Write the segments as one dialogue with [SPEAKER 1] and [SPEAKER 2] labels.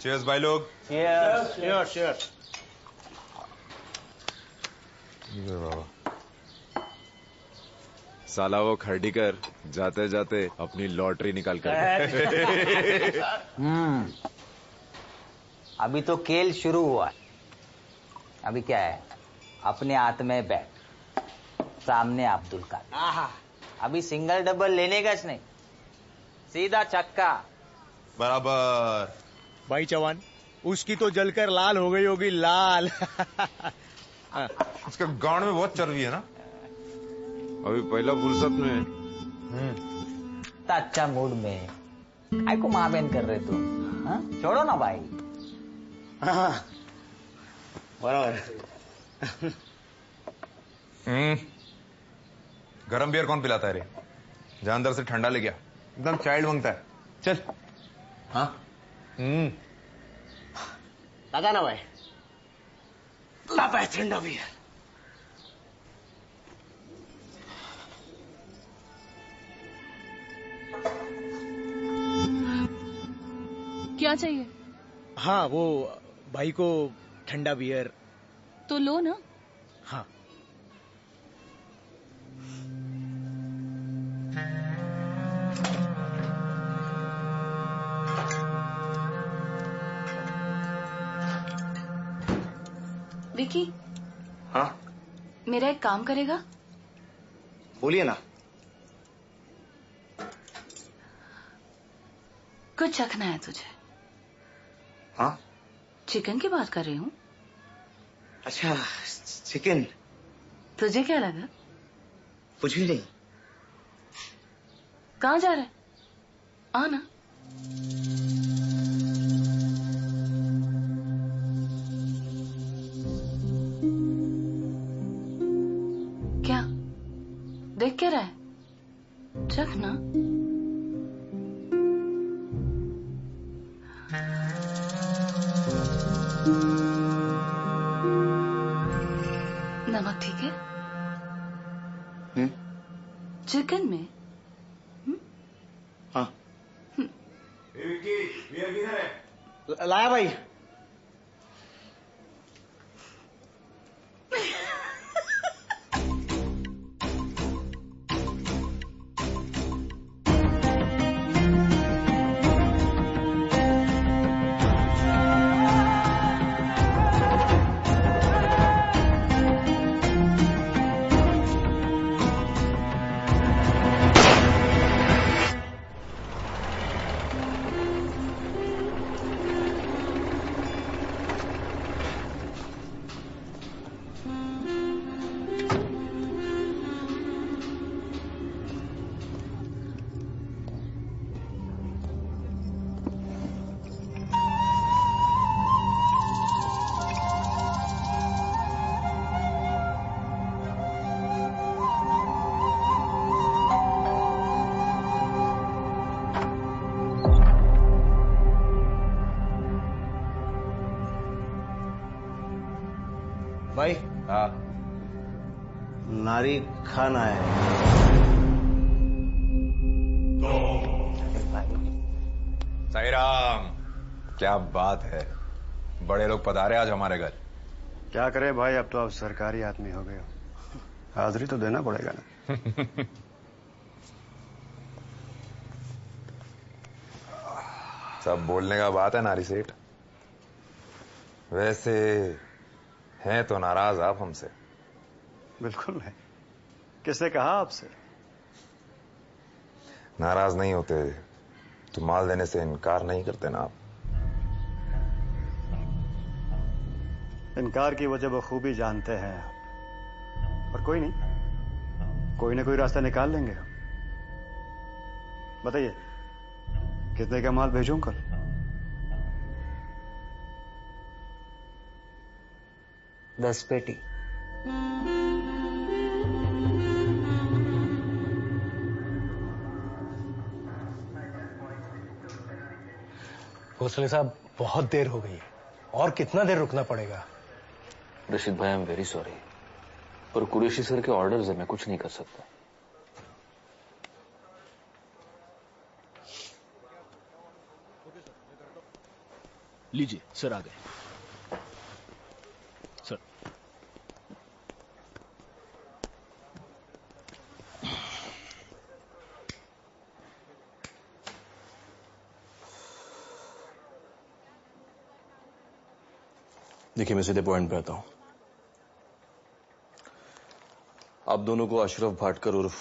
[SPEAKER 1] Cheers भाई लोग।
[SPEAKER 2] Cheers cheers.
[SPEAKER 1] बाबा
[SPEAKER 3] साला वो खर्डीकर जाते जाते अपनी लॉटरी निकाल कर
[SPEAKER 4] अभी तो खेल शुरू हुआ है। अभी क्या है, अपने हाथ में बैट, सामने अब्दुल का। अभी सिंगल डबल लेने का नहीं, सीधा छक्का।
[SPEAKER 1] बराबर
[SPEAKER 2] भाई चौहान, उसकी तो जलकर लाल हो गई होगी, लाल।
[SPEAKER 1] उसके गांड में बहुत चर्बी है ना।
[SPEAKER 3] अभी पहला फुर्सत में
[SPEAKER 4] अच्छा मूड में काय को माँ बहन कर रहे तुम? हाँ? छोड़ो ना भाई।
[SPEAKER 2] बराबर।
[SPEAKER 1] गरम बियर कौन पिलाता है रे? जहां अंदर से ठंडा ले गया, एकदम चाइल्ड मांगता है। चल।
[SPEAKER 2] हाँ लगा ना भाई, लाता है ठंडा भी है।
[SPEAKER 5] क्या चाहिए?
[SPEAKER 2] हाँ वो भाई को ठंडा बियर।
[SPEAKER 5] तो लो ना।
[SPEAKER 2] हाँ
[SPEAKER 5] विकी।
[SPEAKER 2] हाँ
[SPEAKER 5] मेरा एक काम करेगा?
[SPEAKER 2] बोलिए ना।
[SPEAKER 5] कुछ चखना है तुझे?
[SPEAKER 2] हाँ
[SPEAKER 5] चिकन की बात कर रही हूँ।
[SPEAKER 2] अच्छा चिकन।
[SPEAKER 5] तुझे क्या लगा?
[SPEAKER 2] कुछ भी नहीं।
[SPEAKER 5] कहाँ जा रहा है? आना। क्या देख क्या रहा है? चख ना। नमक ठीक है? चिकन में?
[SPEAKER 2] हाँ लाया भाई। भाई
[SPEAKER 1] हाँ
[SPEAKER 2] नारी खाना है।
[SPEAKER 1] साई राम, क्या बात है, बड़े लोग पधारे आज हमारे घर।
[SPEAKER 6] क्या करे भाई, अब तो आप सरकारी आदमी हो गए हो, हाजिरी तो देना पड़ेगा ना।
[SPEAKER 1] सब बोलने का बात है नारी सेठ। वैसे हैं तो नाराज आप हमसे?
[SPEAKER 6] बिल्कुल नहीं, किसने कहा आपसे?
[SPEAKER 1] नाराज नहीं होते तो माल देने से इनकार नहीं करते ना आप?
[SPEAKER 6] इनकार की वजह बखूबी जानते हैं आप, पर कोई नहीं, कोई ना कोई रास्ता निकाल लेंगे। बताइए कितने का माल भेजूं कल?
[SPEAKER 4] दस पेटी।
[SPEAKER 2] भोसले साहब बहुत देर हो गई, और कितना देर रुकना पड़ेगा?
[SPEAKER 7] रशीद भाई आई एम वेरी सॉरी, पर कुरैशी सर के ऑर्डर्स है, मैं कुछ नहीं कर सकता।
[SPEAKER 8] लीजिए सर, आ गए सर।
[SPEAKER 7] देखिए, मैं सीधे पॉइंट पे आता हूं। आप दोनों को अशरफ भाटकर उर्फ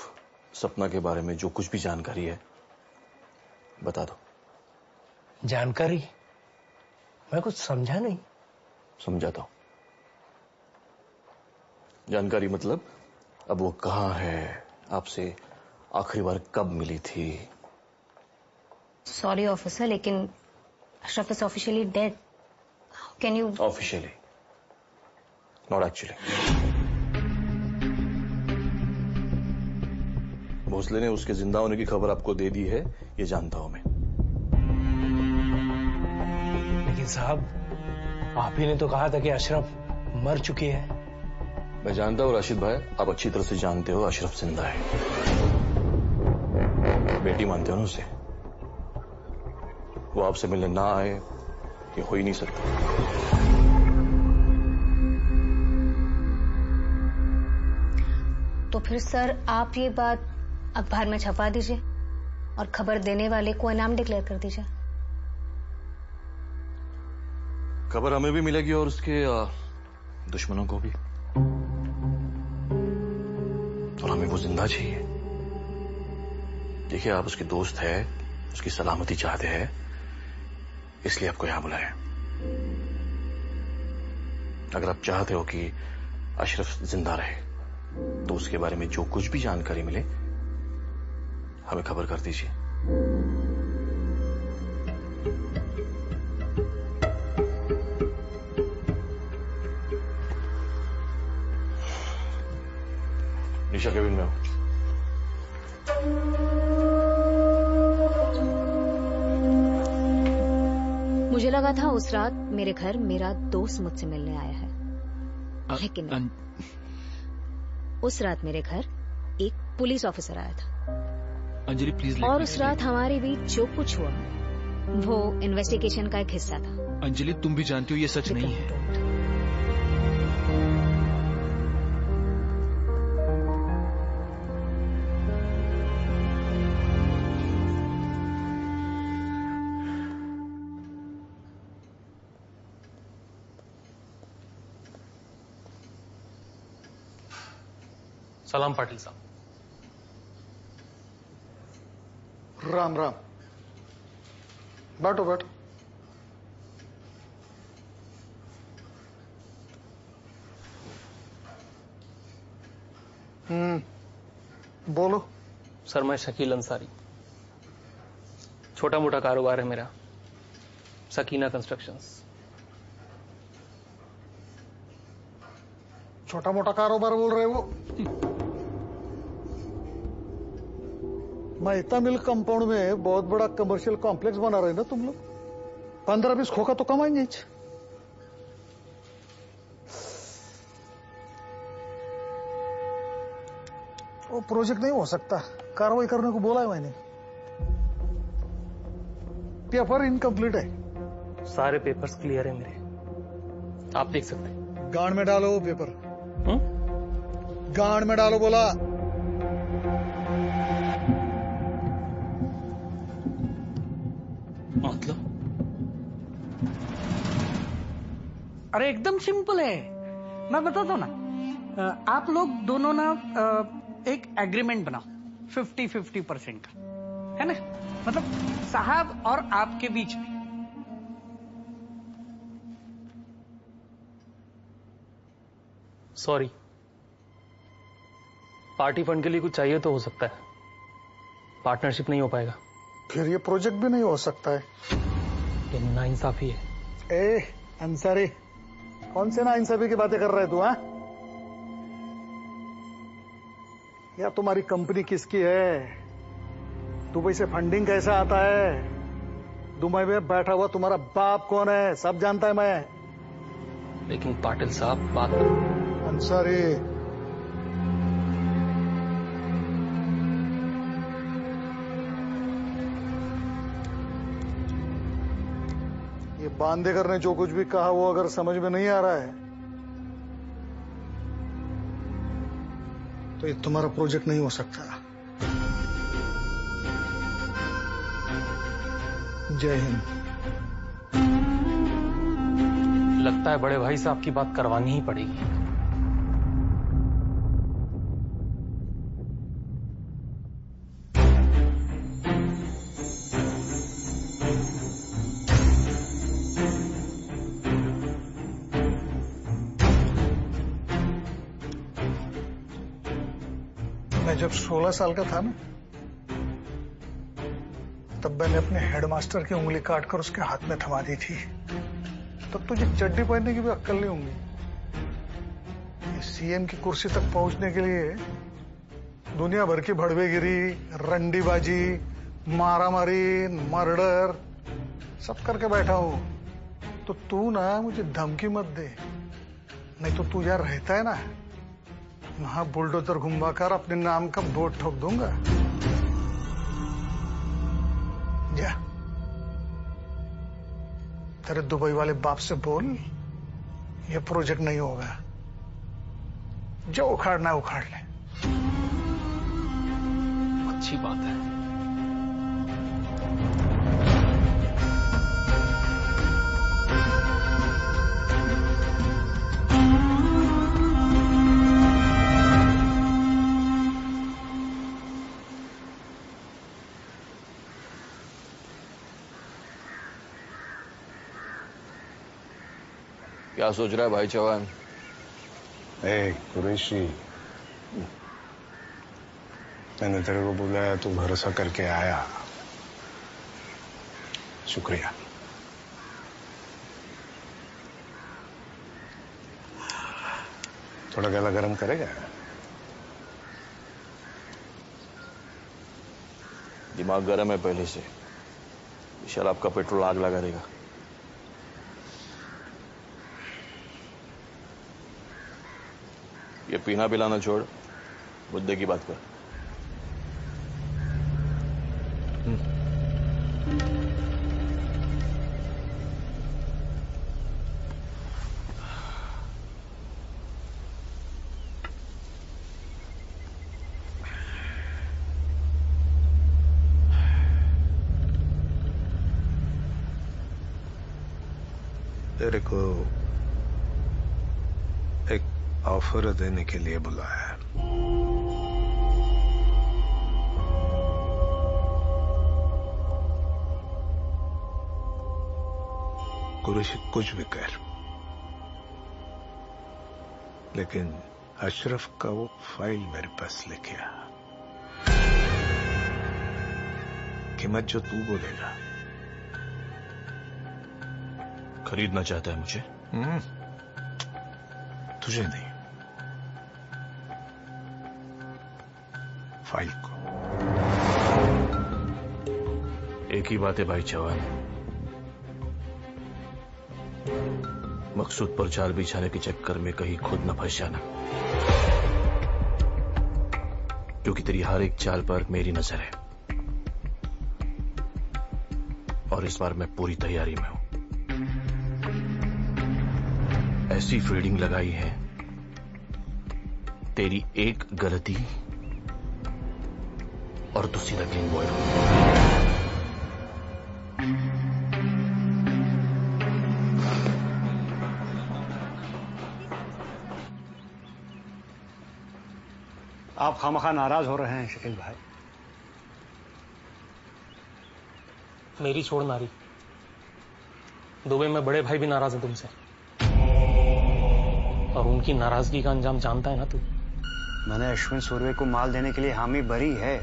[SPEAKER 7] सपना के बारे में जो कुछ भी जानकारी है बता दो।
[SPEAKER 2] जानकारी? मैं कुछ समझा नहीं।
[SPEAKER 7] समझाता हूं। जानकारी मतलब अब वो कहां है, आपसे आखिरी बार कब मिली थी?
[SPEAKER 9] सॉरी ऑफिसर, लेकिन Ashraf is officially dead. Can you?
[SPEAKER 7] Officially, not actually. Bhosle ने उसके जिंदा होने की खबर आपको दे दी है, ये जानता हूं मैं।
[SPEAKER 2] लेकिन साहब, आप ही ने तो कहा था कि अशरफ मर चुकी है।
[SPEAKER 7] मैं जानता हूं राशिद भाई, आप अच्छी तरह से जानते हो अशरफ जिंदा है। बेटी मानते हो ना उसे? वो आपसे मिलने ना आए ये हो ही नहीं सकता।
[SPEAKER 9] तो फिर सर आप ये बात अखबार में छपा दीजिए और खबर देने वाले को इनाम डिक्लेयर कर दीजिए।
[SPEAKER 7] खबर हमें भी मिलेगी और उसके दुश्मनों को भी। और हमें वो जिंदा चाहिए। देखिए, आप उसके दोस्त है, उसकी सलामती चाहते हैं, इसलिए आपको यहां बुलाया। अगर आप चाहते हो कि अशरफ जिंदा रहे तो उसके बारे में जो कुछ भी जानकारी मिले हमें खबर कर दीजिए। निशा केबिन में हो।
[SPEAKER 9] मुझे लगा था उस रात मेरे घर मेरा दोस्त मुझसे मिलने आया है, लेकिन नहीं। उस रात मेरे घर एक पुलिस ऑफिसर आया था।
[SPEAKER 8] अंजलि प्लीज।
[SPEAKER 9] और उस रात हमारे बीच जो कुछ हुआ वो इन्वेस्टिगेशन का एक हिस्सा था।
[SPEAKER 8] अंजलि, तुम भी जानती हो ये सच नहीं है।
[SPEAKER 10] सलाम पाटिल साहब।
[SPEAKER 11] राम राम। बैठो बैठो। बोलो।
[SPEAKER 10] सर, मैं शकील अंसारी। छोटा मोटा कारोबार है मेरा, सकीना कंस्ट्रक्शंस।
[SPEAKER 11] छोटा मोटा कारोबार बोल रहे हो? मेहता मिल कंपाउंड में बहुत बड़ा कमर्शियल कॉम्प्लेक्स बना रहे ना तुम लोग। 15-20 खोखा तो कमाएंगे। वो प्रोजेक्ट नहीं हो सकता, कार्रवाई करने को बोला है मैंने। पेपर इनकम्प्लीट है।
[SPEAKER 10] सारे पेपर्स क्लियर है मेरे, आप देख सकते हैं।
[SPEAKER 11] गांड में डालो वो पेपर। गांड में डालो बोला।
[SPEAKER 10] मतलब?
[SPEAKER 12] अरे एकदम सिंपल है, मैं बताता हूं ना। आप लोग दोनों ना एक एग्रीमेंट बनाओ 50-50% का, है ना? मतलब साहब और आपके बीच में।
[SPEAKER 10] सॉरी, पार्टी फंड के लिए कुछ चाहिए तो हो सकता है, पार्टनरशिप नहीं हो पाएगा।
[SPEAKER 11] फिर ये प्रोजेक्ट भी नहीं हो सकता है।
[SPEAKER 10] ये नाइंसाफी है।
[SPEAKER 11] ए अंसारी, कौन से नाइंसाफी की बातें कर रहे तू? हाँ, या तुम्हारी कंपनी किसकी है? दुबई से फंडिंग कैसा आता है? दुबई में बैठा हुआ तुम्हारा बाप कौन है? सब जानता है मैं।
[SPEAKER 10] लेकिन पाटिल साहब, बात
[SPEAKER 11] अंसारी, ये बांधे करने जो कुछ भी कहा वो अगर समझ में नहीं आ रहा है तो ये तुम्हारा प्रोजेक्ट नहीं हो सकता। जय हिंद।
[SPEAKER 10] लगता है बड़े भाई साहब की बात करवानी ही पड़ेगी।
[SPEAKER 11] मैं जब 16 साल का था ना, तब मैंने अपने हेडमास्टर की उंगली काटकर उसके हाथ में थमा दी थी। तब तुझे चड्डी पहनने की भी अक्ल नहीं होंगी। सीएम की कुर्सी तक पहुंचने के लिए दुनिया भर की भड़वेगिरी, रंडीबाजी, मारामारी, मर्डर सब करके बैठा हूं। तो तू ना मुझे धमकी मत दे, नहीं तो तू यार रहता है ना, वहां बुलडोजर घुमाकर अपने नाम का बोर्ड ठोक दूंगा। जा तेरे दुबई वाले बाप से बोल ये प्रोजेक्ट नहीं होगा, जो उखाड़ना है उखाड़ ले।
[SPEAKER 10] अच्छी बात है।
[SPEAKER 7] क्या सोच रहा है भाई चौहान?
[SPEAKER 13] कुरैशी, मैंने तेरे को बुलाया, तू भरोसा करके आया, शुक्रिया। थोड़ा गला गर्म करेगा?
[SPEAKER 7] दिमाग गर्म है पहले से, शराब का पेट्रोल आग लगा देगा। ये पीना पिलाना छोड़, मुद्दे की बात कर।
[SPEAKER 13] तेरे को एक ऑफर देने के लिए बुलाया है। कुरैशी कुछ भी कर, लेकिन अशरफ का वो फाइल मेरे पास लेके आ। कीमत जो तू बोलेगा।
[SPEAKER 7] खरीदना चाहता है मुझे?
[SPEAKER 13] तुझे नहीं, फाइल को।
[SPEAKER 7] एक ही बात है भाई चौहान, मकसूद पर जाल बिछाने के चक्कर में कहीं खुद न फंस जाना, क्योंकि तेरी हर एक चाल पर मेरी नजर है और इस बार मैं पूरी तैयारी में हूं। ऐसी फील्डिंग लगाई है, तेरी एक गलती और तू सीधा क्लीन बॉय हो।
[SPEAKER 6] आप खामखा नाराज हो रहे हैं शकील भाई।
[SPEAKER 10] मेरी छोड़ नारी, दुबई में बड़े भाई भी नाराज हैं तुमसे, और उनकी नाराजगी का अंजाम जानता है ना तू।
[SPEAKER 6] मैंने अश्विन सुरवे को माल देने के लिए हामी भरी है,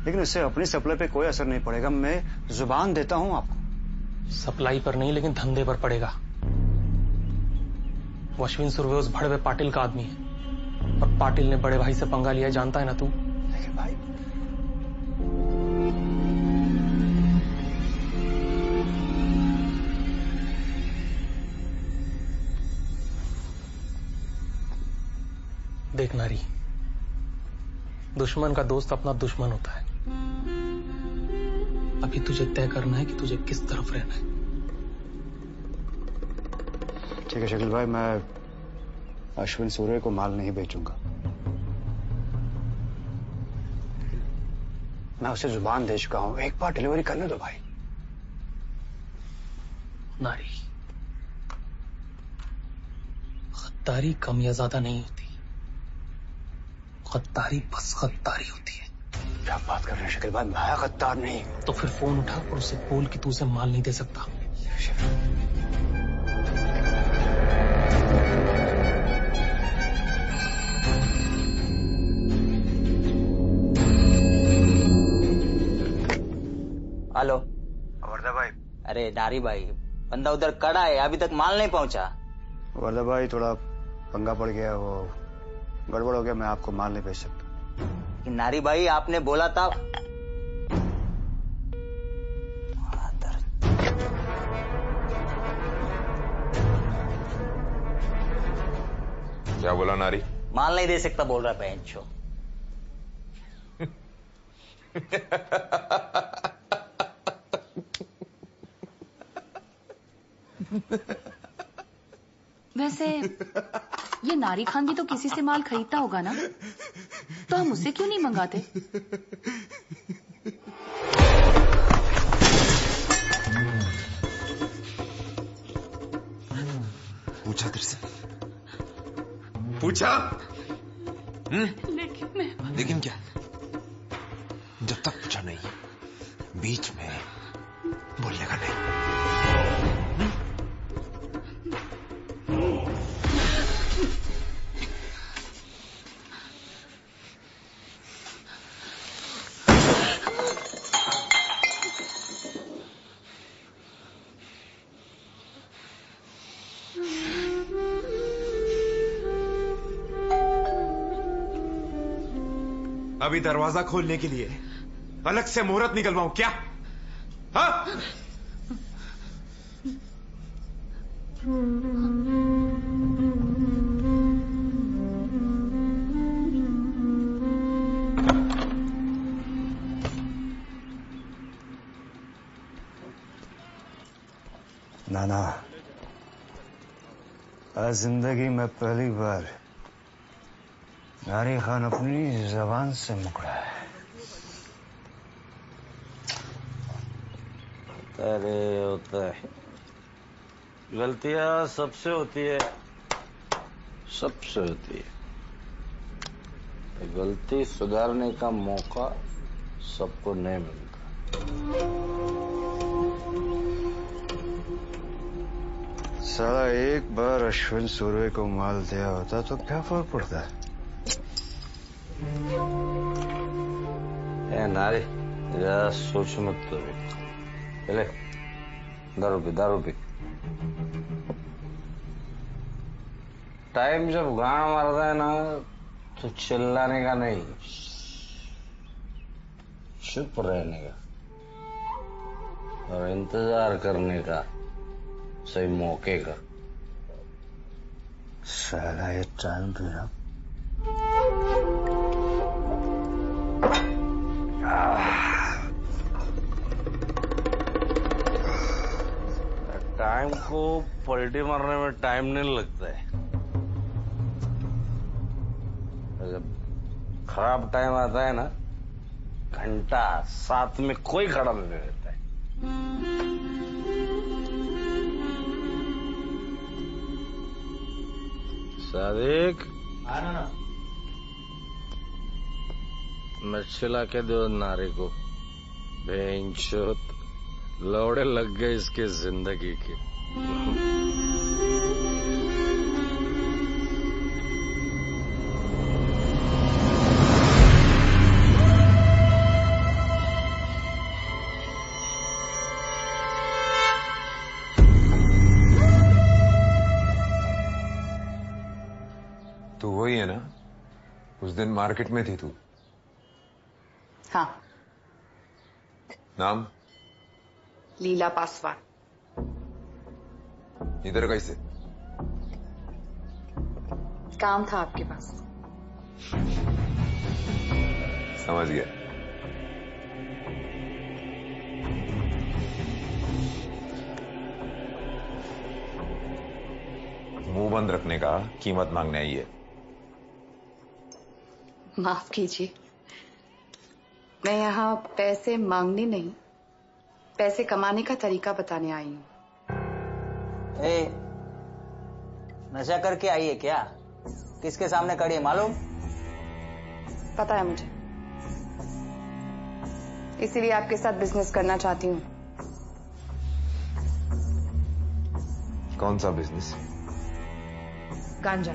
[SPEAKER 6] लेकिन इससे अपनी सप्लाई पे कोई असर नहीं पड़ेगा। मैं जुबान देता हूं आपको।
[SPEAKER 10] सप्लाई पर नहीं, लेकिन धंधे पर पड़ेगा। वो अश्विन सुरवे उस भड़वे पाटिल का आदमी है, और पाटिल ने बड़े भाई से पंगा लिया, जानता है ना तू।
[SPEAKER 6] लेकिन भाई
[SPEAKER 10] देख नारी, दुश्मन का दोस्त अपना दुश्मन होता है। अभी तुझे तय करना है कि तुझे किस तरफ रहना है।
[SPEAKER 6] ठीक है शकील भाई, मैं अश्विन सूर्य को माल नहीं बेचूंगा। मैं उसे जुबान दे चुका हूं, एक बार डिलीवरी करने दो भाई।
[SPEAKER 10] नारी, गद्दारी कम या ज्यादा नहीं होती, गद्दारी बस गद्दारी होती है।
[SPEAKER 6] क्या बात कर रहे हैं शकील भाई, मैं गद्दार नहीं।
[SPEAKER 10] तो फिर फोन उठा और उससे बोल कि तू उसे माल नहीं दे सकता।
[SPEAKER 4] हेलो
[SPEAKER 6] वर्धा भाई।
[SPEAKER 4] अरे नारी भाई, बंदा उधर खड़ा है, अभी तक माल नहीं पहुंचा।
[SPEAKER 6] वर्धा भाई थोड़ा पंगा पड़ गया, वो गड़बड़ हो गया, मैं आपको माल नहीं भेज सकता।
[SPEAKER 4] नारी भाई आपने बोला था।
[SPEAKER 1] क्या बोला नारी?
[SPEAKER 4] माल नहीं दे सकता बोल रहा है बेंचो।
[SPEAKER 5] वैसे ये नारी खान भी तो किसी से माल खरीदता होगा ना, तो हम उससे क्यों नहीं मंगाते?
[SPEAKER 3] पूछा तेरे से? पूछा? लेकिन क्या? जब तक पूछा नहीं बीच में बोलने का नहीं।
[SPEAKER 14] अभी दरवाजा खोलने के लिए अलग से मुहूर्त निकलवाऊं क्या? हाँ?
[SPEAKER 6] नाना, आज जिंदगी में पहली बार नारी खान अपनी जबान से मुकरा है।
[SPEAKER 15] अरे होता है, गलतियां सबसे होती है, सबसे होती है। गलती सुधारने का मौका सबको नहीं मिलता।
[SPEAKER 6] साला एक बार अश्विन सूर्य को माल दिया होता तो क्या फर्क पड़ता है?
[SPEAKER 15] ए नारे, ज्यादा सोच मत तो। चले दारू पी। टाइम जब गाना मारता है ना तो चिल्लाने का नहीं, चुप रहने का और इंतजार करने का, सही मौके का।
[SPEAKER 6] साला ये टाइम भी ना
[SPEAKER 15] टाइम को पलटी मारने में टाइम नहीं लगता है। जब खराब टाइम आता है ना, घंटा साथ में कोई खड़ा नहीं रहता है। सादिक, मच्छी ला के दो नारे को। बेंचोत लौड़े लग गए इसके जिंदगी के।
[SPEAKER 1] तू वही है ना, उस दिन मार्केट में थी तू?
[SPEAKER 5] हाँ।
[SPEAKER 1] नाम?
[SPEAKER 5] लीला पासवान।
[SPEAKER 1] इधर कैसे?
[SPEAKER 5] काम था आपके पास।
[SPEAKER 1] समझ गया। मुंह बंद रखने का, कीमत मांगने आई है।
[SPEAKER 5] माफ कीजिए, मैं यहाँ पैसे मांगने नहीं, पैसे कमाने का तरीका बताने आई हूँ।
[SPEAKER 4] नशा करके आई है क्या? किसके सामने खड़ी है मालूम?
[SPEAKER 5] पता है मुझे, इसीलिए आपके साथ बिजनेस करना चाहती हूँ।
[SPEAKER 1] कौन सा बिजनेस?
[SPEAKER 5] गांजा।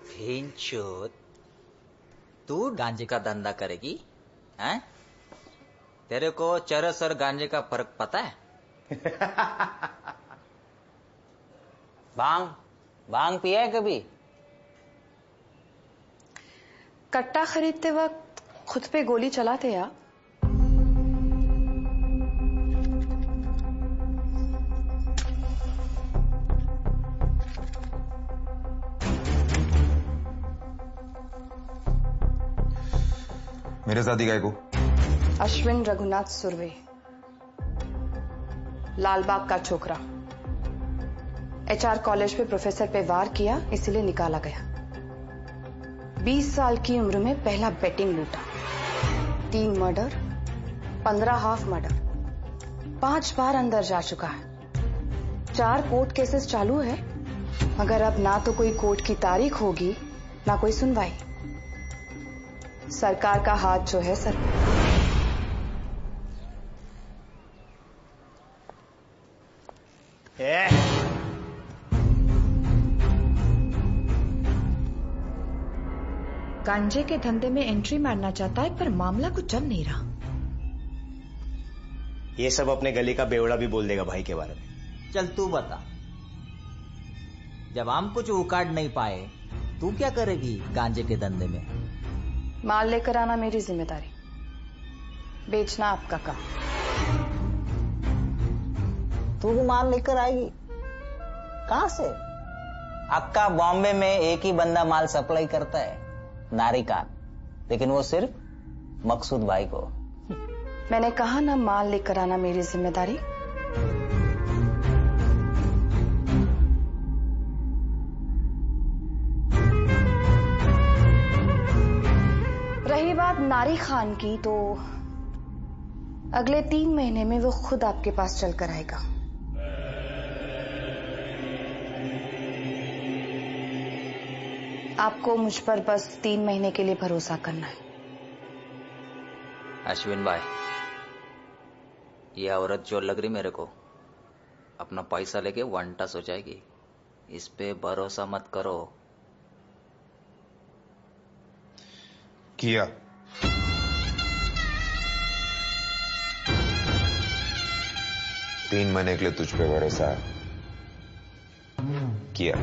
[SPEAKER 4] भेंचोद, तू गांजे का धंधा करेगी? हैं? तेरे को चरस और गांजे का फर्क पता है? भांग पिया है कभी?
[SPEAKER 5] कट्टा खरीदते वक्त खुद पे गोली चलाते या?
[SPEAKER 1] मेरे साथी गाय को
[SPEAKER 5] अश्विन रघुनाथ सुर्वे, लालबाग का छोकरा। एचआर कॉलेज पे प्रोफेसर पे वार किया, इसीलिए निकाला गया। 20 साल की उम्र में पहला बेटिंग लूटा, 3 मर्डर, 15 हाफ मर्डर, 5 बार अंदर जा चुका है। 4 कोर्ट केसेस चालू है, मगर अब ना तो कोई कोर्ट की तारीख होगी, ना कोई सुनवाई। सरकार का हाथ जो है सर पे।
[SPEAKER 16] गांजे के धंधे में एंट्री मारना चाहता है, पर मामला कुछ जम नहीं रहा।
[SPEAKER 17] ये सब अपने गली का बेवड़ा भी बोल देगा भाई के बारे में।
[SPEAKER 4] चल तू बता, जब हम कुछ उकाड़ नहीं पाए, तू क्या करेगी गांजे के धंधे में?
[SPEAKER 5] माल लेकर आना मेरी जिम्मेदारी, बेचना आपका काम।
[SPEAKER 4] तू भी माल लेकर आएगी? कहां से? अक्का बॉम्बे में एक ही बंदा माल सप्लाई करता है, नारिकान, लेकिन वो सिर्फ मकसूद भाई को।
[SPEAKER 5] मैंने कहा ना, माल लेकर आना मेरी जिम्मेदारी। रही बात नारी खान की, तो अगले 3 महीने में वो खुद आपके पास चलकर आएगा। आपको मुझ पर बस 3 महीने के लिए भरोसा करना है।
[SPEAKER 4] अश्विन भाई, ये औरत जो लग रही मेरे को, अपना पैसा लेके वनटस हो जाएगी। इस पे भरोसा मत करो।
[SPEAKER 1] किया। तीन महीने के लिए तुझ पे भरोसा किया।